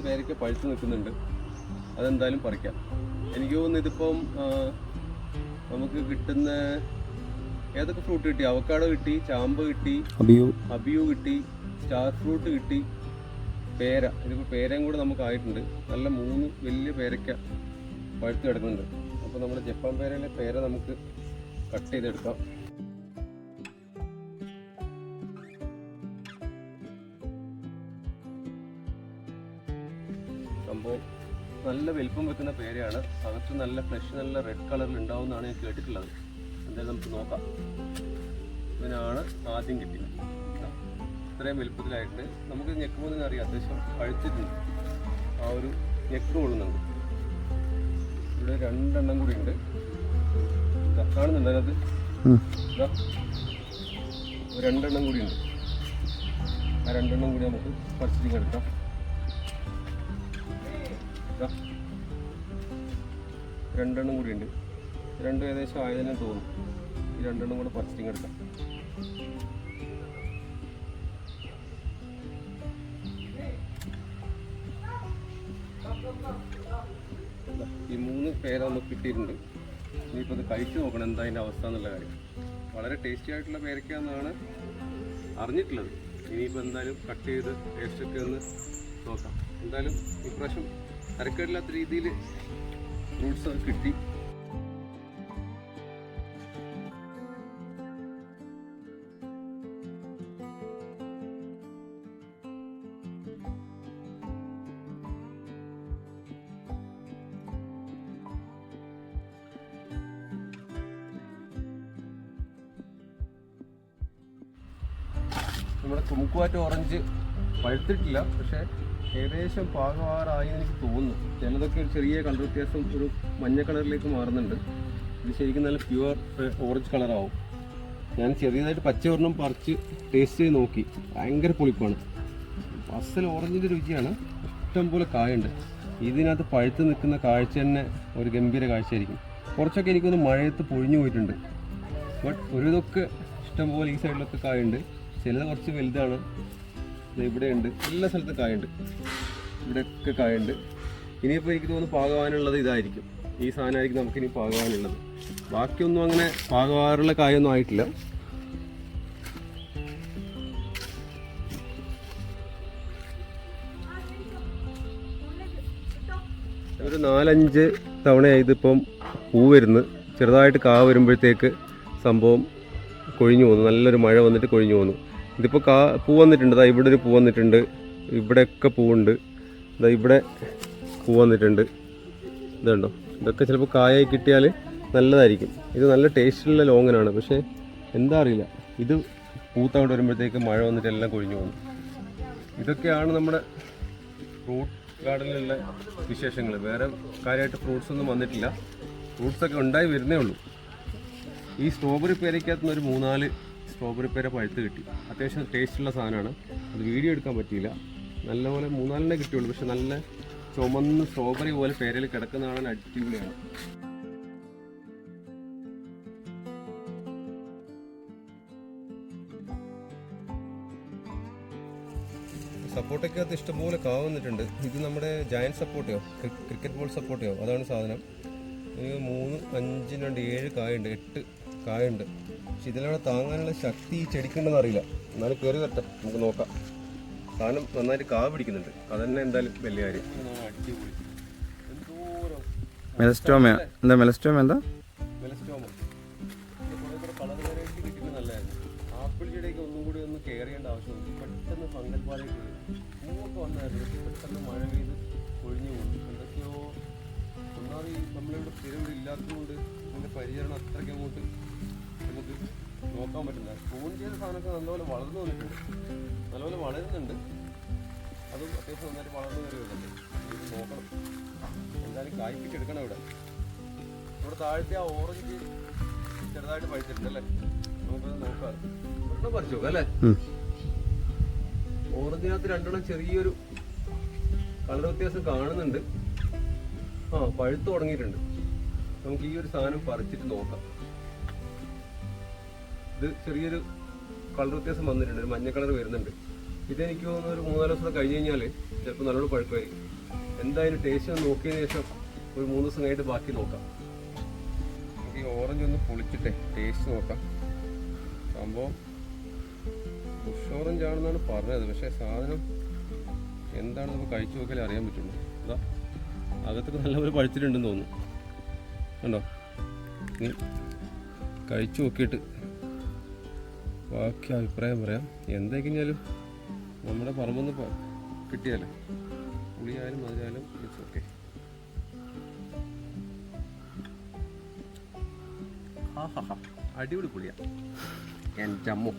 പേരയ്ക്ക പഴുത്ത് നിൽക്കുന്നുണ്ട്. അതെന്തായാലും പറിക്കാം. എനിക്ക് തോന്നുന്നു ഇതിപ്പം നമുക്ക് കിട്ടുന്ന ഏതൊക്കെ ഫ്രൂട്ട് കിട്ടി? അവക്കാഡോ കിട്ടി, ചാമ്പ കിട്ടി, അബിയു കിട്ടി, സ്റ്റാർ ഫ്രൂട്ട് കിട്ടി, പേര. ഇതിപ്പോൾ പേരയും കൂടെ നമുക്ക് ആയിട്ടുണ്ട്. നല്ല 3 വലിയ പേരയ്ക്ക പഴുത്ത് കിടക്കുന്നുണ്ട്. അപ്പോൾ നമ്മുടെ ജപ്പാൻ പേരയിലെ പേര നമുക്ക് കട്ട് ചെയ്തെടുക്കാം. സംഭവം നല്ല വലിപ്പം വെക്കുന്ന പേരയാണ്. അകത്ത് നല്ല ഫ്ലഷ്, നല്ല റെഡ് കളറിൽ ഉണ്ടാവുമെന്നാണ് ഞാൻ കേട്ടിട്ടുള്ളത്. എന്തായാലും നമുക്ക് നോക്കാം. ഇതിനാണ് ആദ്യം കിട്ടിയത്. ഇത്രയും വലുപ്പത്തിലായിട്ട് നമുക്ക് ഞെക്കുമ്പോൾ തന്നെ അറിയാം അത്യാവശ്യം പഴുത്തിട്ടുണ്ട്. ആ ഒരു ഞെക്ക് കൊള്ളുന്നുണ്ട്. ഇവിടെ 2 എണ്ണം കൂടി ഉണ്ട്. കാണുന്നുണ്ട് അതിനകത്ത് 2 എണ്ണം കൂടി ഉണ്ട്. ആ 2 എണ്ണം കൂടി നമുക്ക് പറിച്ചിട്ട് എടുക്കാം. 2 എണ്ണം കൂടി ഉണ്ട്. 2 ഏകദേശം ആയതിനെ തോന്നും. ഈ 2 എണ്ണം കൂടെ പറിച്ചിട്ട് എടുക്കാം. ഈ 3 പേര നമുക്ക് കിട്ടിയിട്ടുണ്ട്. ഇനിയിപ്പോൾ ഇത് കഴിച്ചു നോക്കണം എന്താ അതിൻ്റെ അവസ്ഥ എന്നുള്ള കാര്യം. വളരെ ടേസ്റ്റി ആയിട്ടുള്ള പേരയ്ക്കാന്നാണ് അറിഞ്ഞിട്ടുള്ളത്. ഇനിയിപ്പോൾ എന്തായാലും കട്ട് ചെയ്ത് ടേസ്റ്റൊക്കെ ഒന്ന് നോക്കാം. എന്തായാലും ഇപ്രാവശ്യം തരക്കേടില്ലാത്ത രീതിയിൽ ഫ്രൂട്ട്സ് കിട്ടി. നമ്മുടെ കുമുക്കുവാറ്റ് ഓറഞ്ച് പഴുത്തിട്ടില്ല, പക്ഷേ ഏകദേശം പാകമാറായി എനിക്ക് തോന്നുന്നു. ചിലതൊക്കെ ഒരു ചെറിയ കളർ വ്യത്യാസം, ഒരു മഞ്ഞ കളറിലേക്ക് മാറുന്നുണ്ട്. ഇത് ശരിക്കും നല്ല പ്യുവർ ഓറഞ്ച് കളറാവും. ഞാൻ ചെറിയതായിട്ട് പച്ച ഒരെണ്ണം പറിച്ച് ടേസ്റ്റ് ചെയ്ത് നോക്കി. ഭയങ്കര പുളിപ്പാണ്. അസൽ ഓറഞ്ചിൻ്റെ രുചിയാണ്. ഇഷ്ടംപോലെ കായുണ്ട്. ഇതിനകത്ത് പഴുത്ത് നിൽക്കുന്ന കാഴ്ച തന്നെ ഒരു ഗംഭീര കാഴ്ചയായിരിക്കും. കുറച്ചൊക്കെ എനിക്കൊന്ന് മഴയത്ത് പൊഴിഞ്ഞു പോയിട്ടുണ്ട്. ബട്ട് ഒരു ഇതൊക്കെ ഇഷ്ടംപോലെ ഈ സൈഡിലൊക്കെ കായുണ്ട്. ചിലത് കുറച്ച് വലുതാണ്. ഇവിടെ ഉണ്ട്, എല്ലാ സ്ഥലത്തും കായുണ്ട്. ഇവിടെയൊക്കെ കായുണ്ട്. ഇനിയിപ്പോൾ എനിക്ക് തോന്നുന്നു പാകവാനുള്ളത് ഇതായിരിക്കും. ഈ സാധനമായിരിക്കും നമുക്കിനി പാകവാനുള്ളത്. ബാക്കിയൊന്നും അങ്ങനെ പാകവാറുള്ള കായൊന്നും ആയിട്ടില്ല. ഒരു 4-5 തവണയായി ഇതിപ്പം പൂ വരുന്നു. ചെറുതായിട്ട് കാ വരുമ്പോഴത്തേക്ക് സംഭവം കൊഴിഞ്ഞു പോകുന്നു. നല്ലൊരു മഴ വന്നിട്ട് കൊഴിഞ്ഞു പോകുന്നു. ഇതിപ്പോൾ പൂ വന്നിട്ടുണ്ട്. ദാ ഇവിടെ ഒരു പൂ വന്നിട്ടുണ്ട്. ഇവിടെയൊക്കെ പൂവുണ്ട്. ഇതാ ഇവിടെ പൂ വന്നിട്ടുണ്ട്. ഇതുണ്ടോ? ഇതൊക്കെ ചിലപ്പോൾ കായായി കിട്ടിയാൽ നല്ലതായിരിക്കും. ഇത് നല്ല ടേസ്റ്റുള്ള ലോങ്ങനാണ്. പക്ഷേ എന്താ അറിയില്ല, ഇത് പൂത്തവിടെ വരുമ്പോഴത്തേക്ക് മഴ വന്നിട്ട് എല്ലാം കൊഴിഞ്ഞു പോകുന്നു. ഇതൊക്കെയാണ് നമ്മുടെ ഫ്രൂട്ട് ഗാർഡനിലുള്ള വിശേഷങ്ങൾ. വേറെ കാര്യമായിട്ട് ഫ്രൂട്ട്സ് ഒന്നും വന്നിട്ടില്ല. ഫ്രൂട്ട്സൊക്കെ ഉണ്ടായി വരുന്നേ ഉള്ളൂ. ഈ സ്ട്രോബെറി പേരയ്ക്കകത്തുനിന്ന് ഒരു 3-4 സ്ട്രോബെറി പേര പഴുത്ത് കിട്ടി. അത്യാവശ്യം ടേസ്റ്റുള്ള സാധനമാണ്. അത് വീഡിയോ എടുക്കാൻ പറ്റിയില്ല. നല്ലപോലെ 3-4 കിട്ടിയുള്ളൂ. പക്ഷെ നല്ല ചുമന്ന് സ്ട്രോബെറി പോലെ പേരയിൽ കിടക്കുന്ന കാണാൻ അടിപൊളിയാണ്. സപ്പോർട്ടയ്ക്കകത്ത് ഇഷ്ടംപോലെ കാ വന്നിട്ടുണ്ട്. ഇത് നമ്മുടെ ജയൻറ്റ് സപ്പോർട്ടയോ, ക്രിക്കറ്റ് ബോൾ സപ്പോർട്ടയോ, അതാണ് സാധനം. 3, 5, 2, 7 കായുണ്ട്, 8 കായുണ്ട്. പക്ഷെ ഇതിലാണ് താങ്ങാനുള്ള ശക്തി ഈ ചെടിക്കുണ്ടെന്ന് അറിയില്ല. എന്നാലും കയറി വരട്ടെ, നമുക്ക് നോക്കാം. സാധനം നന്നായിട്ട് കാ പിടിക്കുന്നുണ്ട്. അതന്നെ എന്തായാലും വലിയ കാര്യം. അടിപൊളി. മെലസ്റ്റോമ എന്താ? മെലസ്റ്റോമ എന്താ? മെലസ്റ്റോമ കുറേ കൂടെ കളർ വെറൈറ്റി കിട്ടുന്നത് നല്ലതായിരുന്നു. ആപ്പിൾ ചെടിയൊക്കെ ഒന്നും കൂടി ഒന്ന് കെയർ ചെയ്യേണ്ട ആവശ്യമുണ്ട്. പെട്ടെന്ന് ഫംഗൽ പാലൊക്കെ പൂവൊക്കെ വന്നായിരുന്നു. പെട്ടെന്ന് മഴ പെയ്ത് ഒഴിഞ്ഞു പോകും. എന്തൊക്കെയോ ഒന്നാമത് ഈ നമ്മളിവിടെ സ്ഥിരം ഇല്ലാത്തതുകൊണ്ട് ഇതിൻ്റെ പരിചരണം അത്രയ്ക്ക് അങ്ങോട്ട് നമുക്ക് നോക്കാൻ പറ്റില്ല. ഫോൺ ചെയ്ത സാധനമൊക്കെ നല്ലപോലെ വളർന്നു വന്നിട്ടുണ്ട്. നല്ലപോലെ വളരുന്നുണ്ട്. അതും അത്യാവശ്യം നന്നായിട്ട് വളർന്നു കയറി വരുന്നുണ്ട്. ഇത് നോക്കണം. എന്തായാലും കായ്പിച്ച് എടുക്കണം. ഇവിടെ താഴത്തെ ആ ഓറഞ്ച് ചെറുതായിട്ട് പഴുത്തിട്ടുണ്ട് അല്ലേ? നമുക്കത് നോക്കാം. ഒരെണ്ണം പറിച്ചു നോക്കാം അല്ലേ? ഓറഞ്ചിനകത്ത് 2 ചെറിയൊരു കളർ വ്യത്യാസം കാണുന്നുണ്ട്. പഴുത്ത് തുടങ്ങിയിട്ടുണ്ട്. നമുക്ക് ഈ ഒരു സാധനം പറിച്ചിട്ട് നോക്കാം. ഇത് ചെറിയൊരു കളർ വ്യത്യാസം വന്നിട്ടുണ്ട്. ഒരു മഞ്ഞ കളർ വരുന്നുണ്ട്. ഇതെനിക്ക് തോന്നുന്നു ഒരു 3-4 ദിവസം കഴിഞ്ഞ് കഴിഞ്ഞാൽ ചിലപ്പോൾ നല്ലോണം പഴുക്കുമായിരിക്കും. എന്തായാലും ടേസ്റ്റ് ഒന്ന് നോക്കിയതിന് ശേഷം ഒരു 3 ദിവസം കഴിഞ്ഞിട്ട് ബാക്കി നോക്കാം. നമുക്ക് ഈ ഓറഞ്ച് ഒന്ന് പൊളിച്ചിട്ടേ ടേസ്റ്റ് നോക്കാം. സംഭവം ബുഷ് ഓറഞ്ച് ആണെന്നാണ് പറഞ്ഞത്, പക്ഷേ സാധനം എന്താണെന്ന് നമുക്ക് കഴിച്ചു നോക്കിയാലേ അറിയാൻ പറ്റുള്ളൂ. അതാ അകത്തൊക്കെ നല്ലപോലെ പഴുത്തിട്ടുണ്ടെന്ന് തോന്നുന്നു. കണ്ടോ? ഇനി കഴിച്ചു നോക്കിയിട്ട് ബാക്കി അഭിപ്രായം പറയാം. എന്തൊക്കെയാലും നമ്മുടെ പറമ്പൊന്ന് കിട്ടിയാലേ, പുളിയായാലും മധുരമായാലും ഇറ്റ്സ് ഓക്കെ. അടിപൊളി പുളിയാ. എൻ്റെ അമ്മ